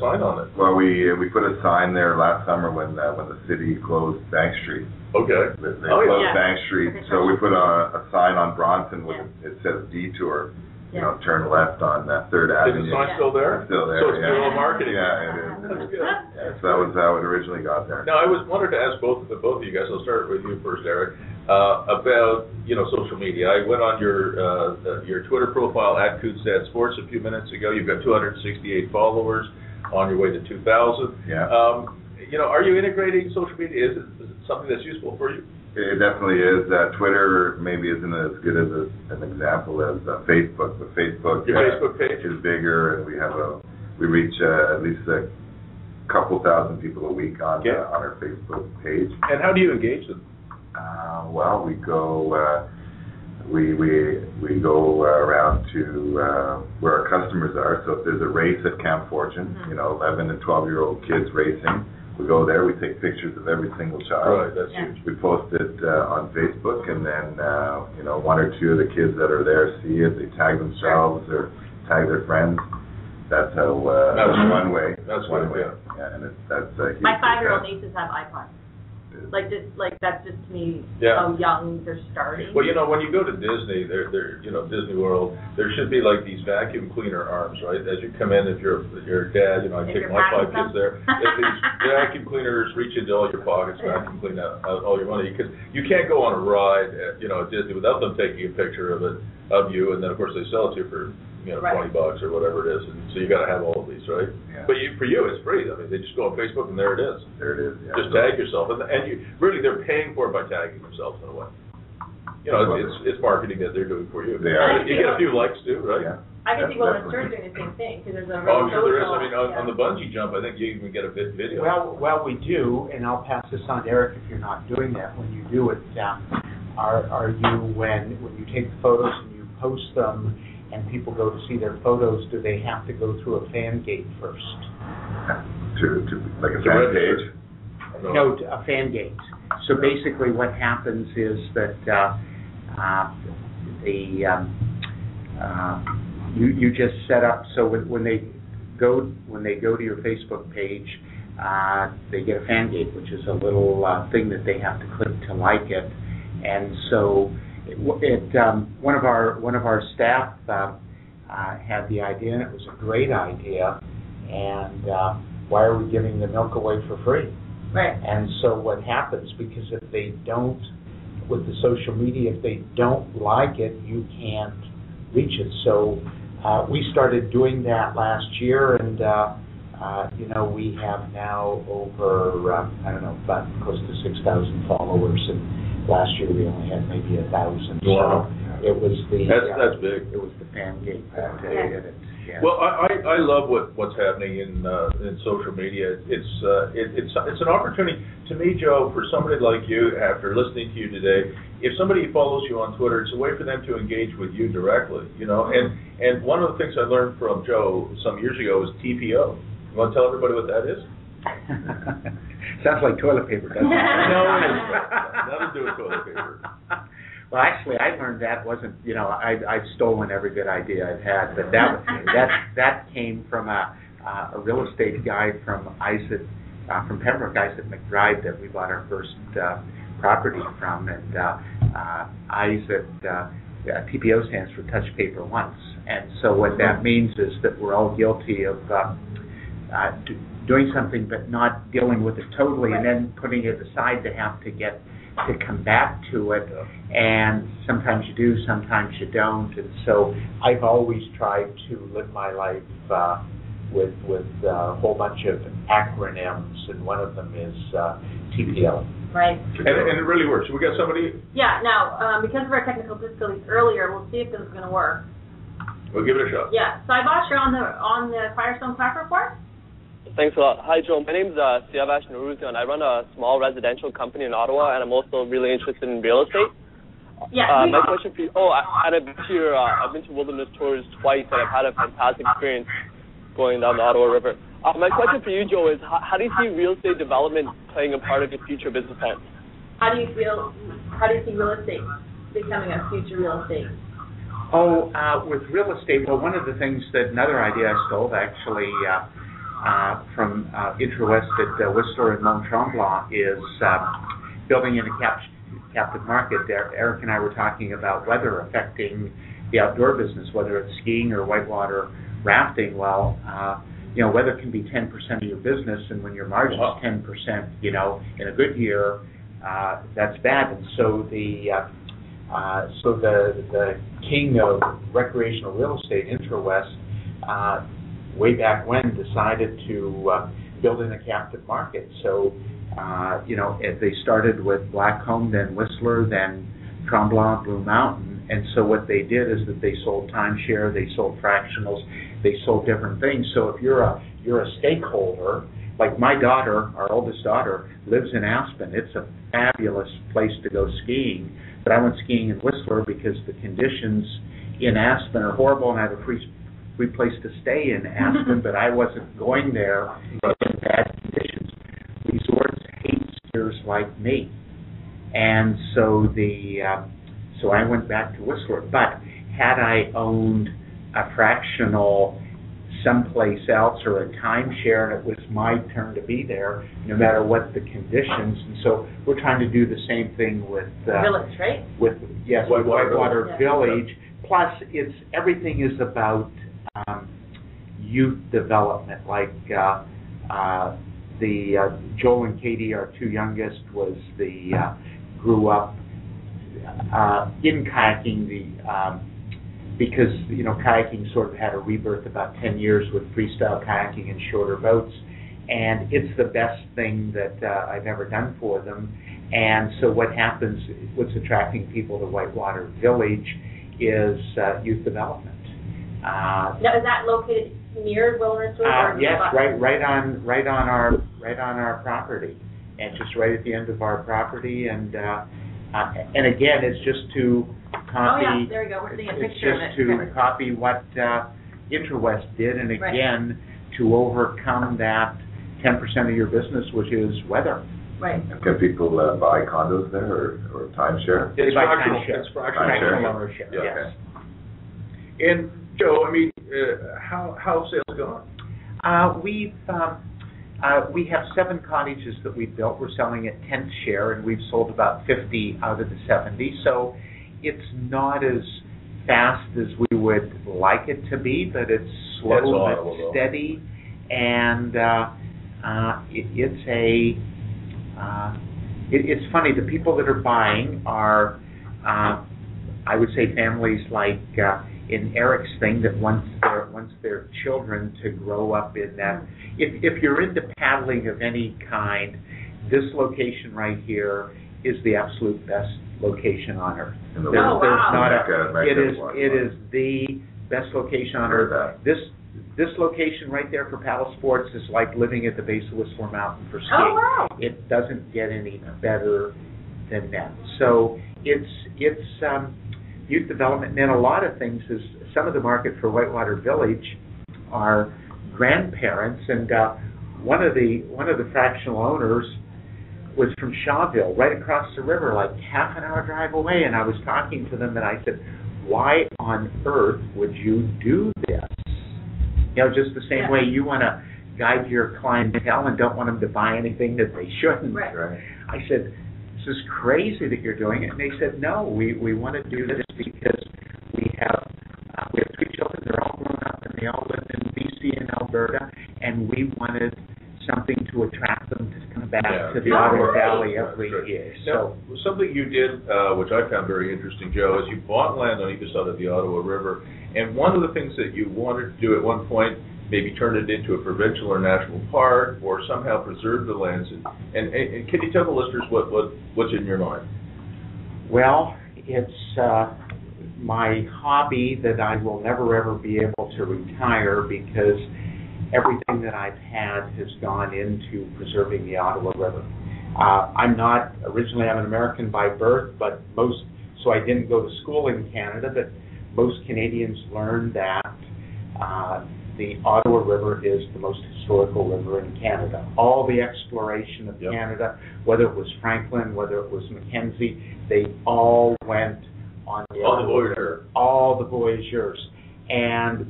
sign on it. Well, we put a sign there last summer when the city closed Bank Street. Okay. They closed Bank Street, so we put a sign on Bronson with it says detour. Turn left on 3rd Avenue. Is the sign still there? It's still there. So it's guerrilla marketing. Yeah, it is. That's good. So that was how it originally got there. Now, I wanted to ask both of you guys. I'll start with you first, Eric, about social media. I went on your Twitter profile at Kunstadt Sports a few minutes ago. You've got 268 followers, on your way to 2,000. Yeah. Are you integrating social media? Is it something that's useful for you? It definitely is. Twitter maybe isn't as good as an example as Facebook, but Facebook, your Facebook page is bigger, and we reach at least a couple thousand people a week on our Facebook page. And how do you engage them? Well, we go we go around to where our customers are. So if there's a race at Camp Fortune, 11 and 12-year-old kids racing. We go there, we take pictures of every single child. Right, that's huge. We post it on Facebook, and then, one or two of the kids that are there see it, they tag themselves or tag their friends. That's how, that's one way. That's one way. Yeah, and that's a huge My 5-year-old nieces have iPods. That's just to me so young they're starting. Well, when you go to Disney, Disney World, there should be like these vacuum cleaner arms, right? As you come in, if you're a dad, I take my 5 kids there. If these vacuum cleaners reach into all your pockets, vacuum clean out all your money, because you can't go on a ride at Disney without them taking a picture of you, and then of course they sell it to you for $20 or whatever it is, and so you got to have all of these, right? Yeah. But for you, it's free. I mean, they just go on Facebook and there it is. There it is. Yeah. Just tag yourself, and they're paying for it by tagging themselves in a way. It's marketing that they're doing for you. They are. You get a few likes too, right? Yeah. I can see in Stern doing the same thing because there's a. I'm sure there is. I mean, on the bungee jump, I think you even get a video. Well, we do, and I'll pass this on to Eric if you're not doing that. When you do it, are you when you take the photos and you post them and people go to see their photos, do they have to go through a fan gate first? To like a fan page? No, a fan gate. So basically what happens is that you just set up, so when they go to your Facebook page, they get a fan gate, which is a little thing that they have to click to like it. And so one of our staff had the idea, and it was a great idea. And why are we giving the milk away for free? Right. And so what happens, because if they don't, with the social media, if they don't like it, you can't reach it. So we started doing that last year, and we have now over about close to 6,000 followers, and last year we only had maybe 1,000. Wow. So it was that's big. It was the fan gate that day, and it's. Yeah. Well, I love what's happening in social media. It's an opportunity to me, Joe, for somebody like you. After listening to you today, if somebody follows you on Twitter, it's a way for them to engage with you directly. And one of the things I learned from Joe some years ago is TPO. You want to tell everybody what that is? Sounds like toilet paper, doesn't it? No, it isn't. Nothing to do with toilet paper. Well, actually, I learned that wasn't, I've stolen every good idea I've had, but that came from a real estate guy from Pembroke, Isaac McBride, that we bought our first property from, and Isaac, TPO stands for touch paper once, and so what that means is that we're all guilty of doing something but not dealing with it totally, and then putting it aside to come back to it, and sometimes you do, sometimes you don't, and so I've always tried to live my life with a whole bunch of acronyms, and one of them is TPO. Right. And it really works. We got somebody? Yeah, now, because of our technical difficulties earlier, we'll see if this is going to work. We'll give it a shot. Yeah, so I bought you on the Firestone Crack Report. Thanks a lot. Hi, Joe. My name's Siavash Naruzian, and I run a small residential company in Ottawa, and I'm also really interested in real estate. Yeah. My question for you, I've been to wilderness tours twice, and I've had a fantastic experience going down the Ottawa River. My question for you, Joe, is how do you see real estate development playing a part of your future business plan? How do you see real estate becoming a future real estate? With real estate, well, one of the things another idea I stole, actually, from Intrawest at Whistler and Mont Tremblant, is building in a captive market. Eric and I were talking about weather affecting the outdoor business, whether it's skiing or whitewater rafting. Well, weather can be 10% of your business, and when your margin is 10%, in a good year, that's bad. And so the king of recreational real estate, Intrawest, way back when, decided to build in a captive market. So, they started with Blackcomb, then Whistler, then Tremblant, Blue Mountain. And so what they did is that they sold timeshare, they sold fractionals, they sold different things. So if you're a stakeholder, like my daughter, our oldest daughter, lives in Aspen. It's a fabulous place to go skiing. But I went skiing in Whistler because the conditions in Aspen are horrible, and I have a free place to stay in Aspen, but I wasn't going there in bad conditions. Resorts hate skiers like me, and so so I went back to Whistler. But had I owned a fractional someplace else or a timeshare, and it was my turn to be there, no matter what the conditions, and so we're trying to do the same thing with Village, right? With Whitewater Village. Plus, everything is about youth development, like Joel and Katie, our two youngest, grew up in kayaking, because kayaking sort of had a rebirth about 10 years with freestyle kayaking and shorter boats, and it's the best thing that I've ever done for them. And so what's attracting people to Whitewater Village is youth development. Now, is that located near Wilderness Tours? Yes, right on our property, and just right at the end of our property. And again, it's just to copy. Oh yeah, there we go. We're seeing a It's picture just of it. to copy what Interwest did, and again, to overcome that 10% of your business, which is weather. Right. And can people buy condos there or timeshare? It's By fractional. timeshare. It's fractional. Fractional ownership, Yeah. yes. Okay. And Joe, I mean, how have sales gone? We have 7 cottages that we've built. We're selling at 10th share, and we've sold about 50 out of the 70. So it's not as fast as we would like it to be, but it's slow but steady. And it's funny. The people that are buying are, I would say, families like in Eric's thing that wants their children to grow up in that. If you're into paddling of any kind, this location right here is the absolute best location on earth. It is the best location on earth. This location right there for paddle sports is like living at the base of Whistler Mountain for skiing. Oh, wow. It doesn't get any better than that. So it's youth development, and then a lot of things is some of the market for Whitewater Village are grandparents, and one of the fractional owners was from Shawville, right across the river, like half an hour drive away, and I was talking to them, and I said, why on earth would you do this? You know, just the same way you want to guide your clientele and don't want them to buy anything that they shouldn't. Right. I said, this is crazy that you're doing it. And they said, no, we want to do this because we have 3 children. They're all grown up, and they all live in BC and Alberta, and we wanted something to attract them to come back to the Ottawa Valley every year. So something you did, which I found very interesting, Joe, is you bought land on either side of the Ottawa River, and one of the things that you wanted to do at one point, maybe turn it into a provincial or national park, or somehow preserve the lands. And can you tell the listeners what's in your mind? Well, it's my hobby that I will never ever be able to retire, because everything that I've had has gone into preserving the Ottawa River. I'm an American by birth, but so I didn't go to school in Canada, but most Canadians learn that the Ottawa River is the most historical river in Canada. All the exploration of Canada, whether it was Franklin, whether it was Mackenzie, they all went on the Ottawa River. All the voyageurs.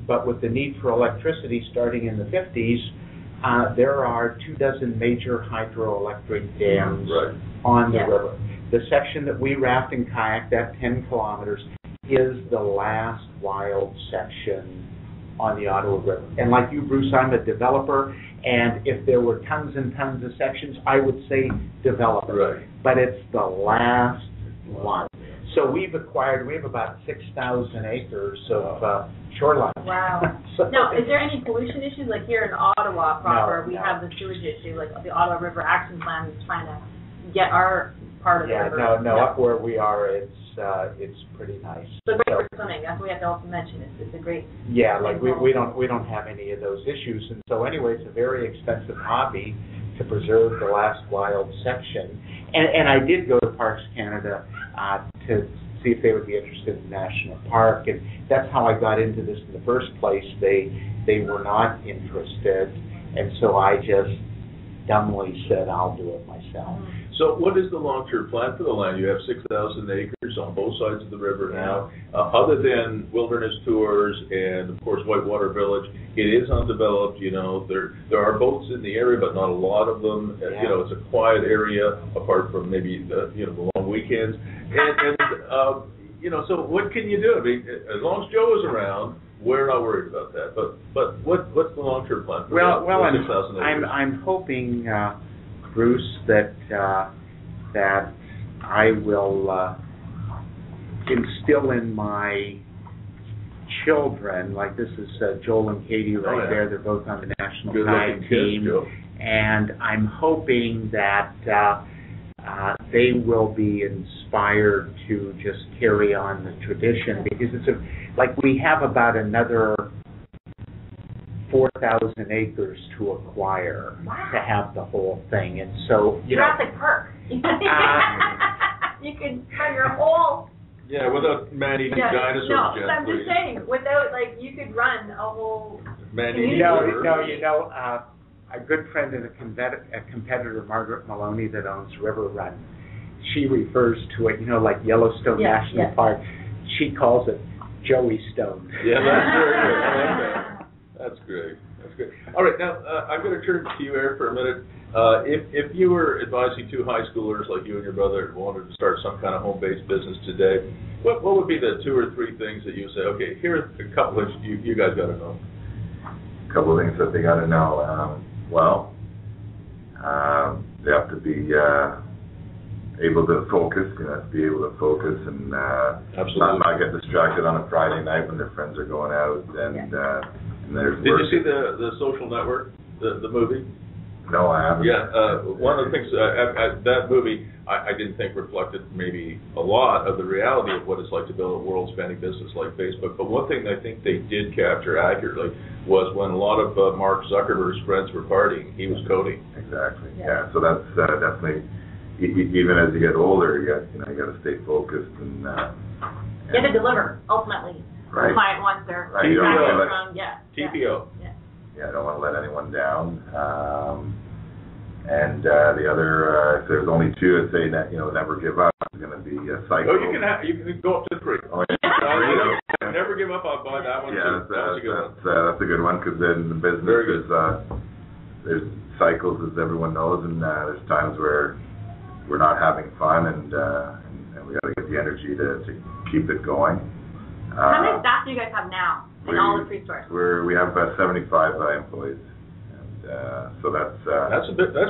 But with the need for electricity starting in the 50s, there are 24 major hydroelectric dams on the river. The section that we raft and kayak, that 10 kilometers, is the last wild section on the Ottawa River. And like you, Bruce, I'm a developer, and if there were tons and tons of sections, I would say develop it. Right. But it's the last one. So we have about 6,000 acres of shoreline. Wow. Now, is there any pollution issues? Like here in Ottawa proper, we have the sewage issue, like the Ottawa River Action Plan is trying to get our part of the river. No, up where we are, it's pretty nice. So great for swimming. That's what we have to also mention. It's a great. Yeah, like we don't have any of those issues, and so anyway, it's a very expensive hobby to preserve the last wild section. And I did go to Parks Canada to see if they would be interested in National Park, and that's how I got into this in the first place. They were not interested, and so I just dumbly said, I'll do it myself. So what is the long-term plan for the land? You have 6,000 acres on both sides of the river now. Other than wilderness tours and, of course, Whitewater Village, it is undeveloped. You know, there are boats in the area, but not a lot of them. You know, it's a quiet area, apart from maybe the long weekends. And you know, so what can you do? I mean, as long as Joe is around, we're not worried about that. But what's the long-term plan for 6,000 acres? I'm hoping, Bruce, that I will instill in my children, like this is Joel and Katie there, they're both on the national kayak team, and I'm hoping that they will be inspired to just carry on the tradition, because we have about another 4,000 acres to acquire to have the whole thing, and so Jurassic Park. You could spend your whole Yeah, without man-eating dinosaurs. No, Jen, I'm just saying, without, like, you could run a whole... Man-eating a good friend and a competitor, Margaret Maloney, that owns River Run, she refers to it, like Yellowstone National Park. She calls it Joey Stone. Yeah, that's very good. I like that. That's great. That's good. All right, now I'm going to turn to you, Eric, for a minute. If you were advising two high schoolers like you and your brother who wanted to start some kind of home-based business today, what would be the 2 or 3 things that you say, okay, here are a couple of you guys got to know? A couple of things that they got to know. They have to be able to focus, be able to focus and not get distracted on a Friday night when their friends are going out and there's Did you see the Social Network, the movie? No, I haven't. Yeah, one of the things, that movie, I didn't think reflected maybe a lot of the reality of what it's like to build a world-spanning business like Facebook. But one thing I think they did capture accurately was when a lot of Mark Zuckerberg's friends were partying, he was coding. Exactly. Yeah. So that's definitely, even as you get older, you got to stay focused and you have to deliver ultimately. Right. The client wants their TPO. Yeah, I don't want to let anyone down. And the other, if there's only 2, I'd say that never give up. It's going to be a cycle. Oh, you can go up to 3. Oh, yeah. Never give up. I'll buy that one. Yeah, too. That's a good one. That's a good one because in the business there's cycles, as everyone knows, and there's times where we're not having fun, and we got to get the energy to keep it going. How many staff do you guys have now in all the 3 stores? We have about 75 employees, and so that's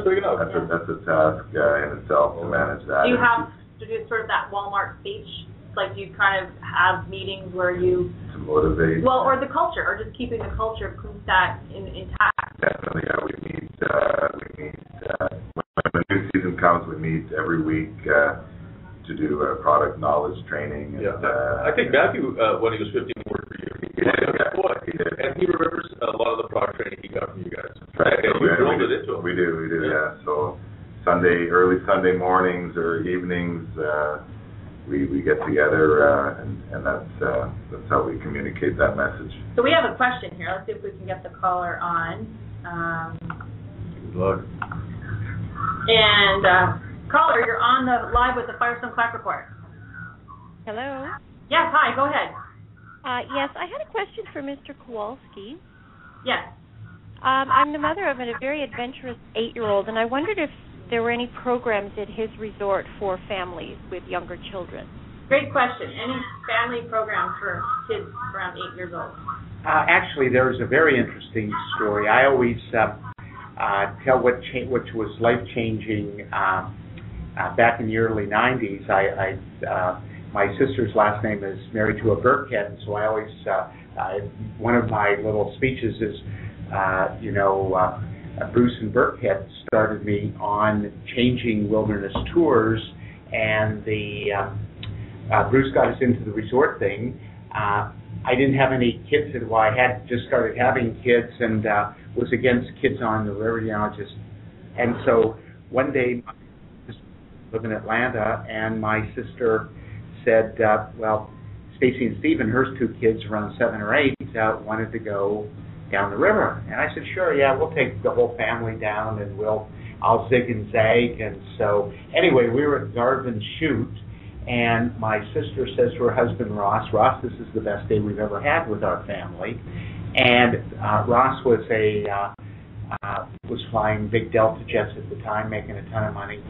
big enough. That's a task in itself to manage that. Do you have to do sort of that Walmart speech? Like, do you kind of have meetings where you to motivate? Well, or the culture, or just keeping the culture of Kunstadt intact. Definitely, yeah. We meet when the new season comes. We meet every week. To do product knowledge training. And, I think Matthew, when he was 15, worked for you. He did. And he remembers a lot of the product training he got from you guys. Right. And you drilled it into him. We do, yeah. So early Sunday mornings or evenings, we get together, and that's how we communicate that message. So we have a question here. Let's see if we can get the caller on. Good luck. And caller, you're on the live with the Firestone Report. Hello. Yes, hi, go ahead. Yes, I had a question for Mr. Kowalski. Yes. I'm the mother of a very adventurous 8-year-old, and I wondered if there were any programs at his resort for families with younger children. Great question. Any family programs for kids around 8 years old? Actually, there's a very interesting story. I always tell which was life-changing. Back in the early 90s, my sister's last name is married to a Burkhead, and so I always, one of my little speeches is, Bruce and Burkhead started me on changing wilderness tours, and Bruce got us into the resort thing. I didn't have any kids, I had just started having kids, and was against kids on the river, and so one day, live in Atlanta, and my sister said, Stacy and Stephen, her 2 kids, around 7 or 8, wanted to go down the river. And I said, sure, yeah, we'll take the whole family down, and I'll zig and zag. And so, anyway, we were at Garvin Chute, and my sister says to her husband, Ross, this is the best day we've ever had with our family. And Ross was was flying big Delta jets at the time, making a ton of money.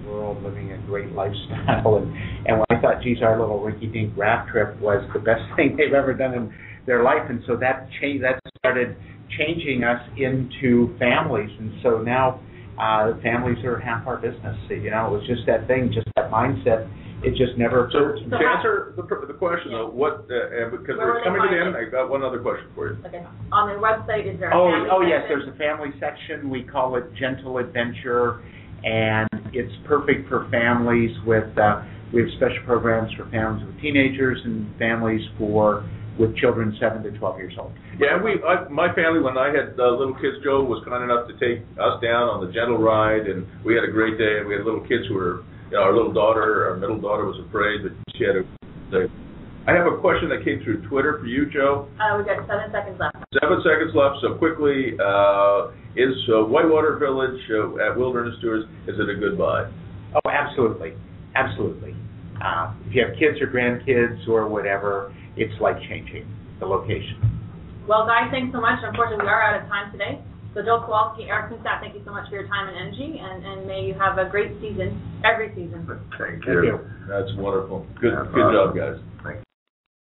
World, living a great lifestyle, and when I thought, geez, our little rinky-dink raft trip was the best thing they've ever done in their life, and so that started changing us into families, and so now families are half our business. It was just that thing, just that mindset. It just never. So to answer the question, though, what because we're coming to the end, I got one other question for you. Okay. On the website, is there a family section? Yes, there's a family section. We call it Gentle Adventure. And it's perfect for families we have special programs for families with teenagers and families with children 7 to 12 years old. Yeah, my family, when I had little kids, Joe was kind enough to take us down on the Gentle ride, and we had a great day, and we had little kids who were our little daughter, our middle daughter was afraid, but she had I have a question that came through Twitter for you, Joe. We've got 7 seconds left. 7 seconds left, so quickly, is Whitewater Village at Wilderness Tours, is it a good buy? Oh, absolutely. Absolutely. If you have kids or grandkids or whatever, it's life-changing, the location. Well, guys, thanks so much. Unfortunately, we are out of time today. So Joe Kowalski, Eric Kunstadt, thank you so much for your time and energy, and may you have a great season, every season. Thank you. That's wonderful. Good job, guys.